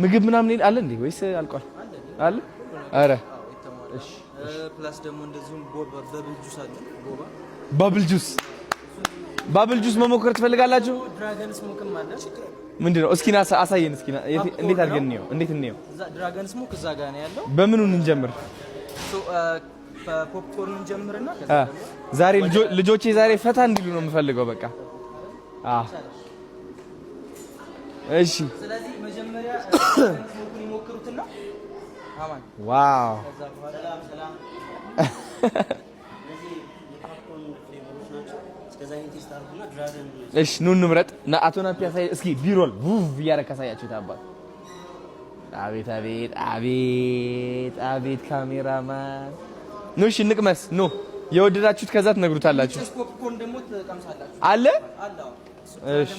ምግብ ምናምን አለ እንዴ ወይስ አልቋል? አለ አረ እሺ ፕላስ ደግሞ እንደዚሁም በብል ጁስ አለ ቦባ ባብል ጁስ መሞከር ትፈልጋላችሁ? ድራገን ስሞክም አለ ምንድነው? እስኪ አሳየን እስኪ እንዴት አድርገን ነው ድራገን ስሞክ እዛ ጋር ነው ያለው በምኑ እንጀምር ፖፕኮርን እንጀምርና ከዛ ዛሬ ልጆቼ ዛሬ ፈታ እንዲሉ ነው የምፈልገው በቃ እሺ ስለዚህ መጀመሪያ ስሞክን ይሞክሩትና አማን ዋው ከዛ በኋላ ሰላም እሺ ኑ እንምረጥ እና አቶ ናፒ ያሳይ እስኪ ቢሮል ውቭ ያረካ ሳያችሁ ታባል አቤት ካሜራማን ኑ እሺ እንቅመስ ኑ የወደዳችሁት ከዛ ትነግሩታላችሁ ፖፕኮርን ደግሞ ተቀምሳላችሁ አለ እሺ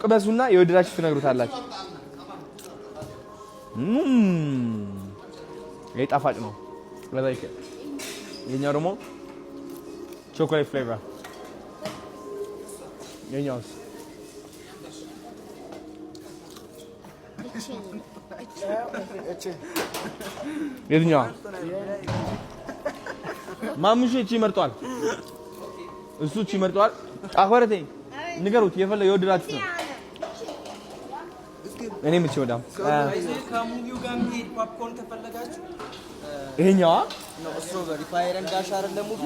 ቅመሱና የወደዳችሁት ትነግሩታላችሁ ይሄ ጣፋጭ ነው ለዛይከ የኛው ደግሞ chocolate flavor የኛውስ የትኛው ማሙሽ እቺ መርጧል እሱ እቺ መርጧል አخرቴ ንገሩት የወደዳችሁት ነው እኔ ምንጭ ወዳም ከሙቪው ጋር ሄድ ፖፕኮርን ከፈለጋችሁ ይሄኛው ነው ስትሮበሪ ፋየር ኤንድ ዳሽ አይደለም ሙቪ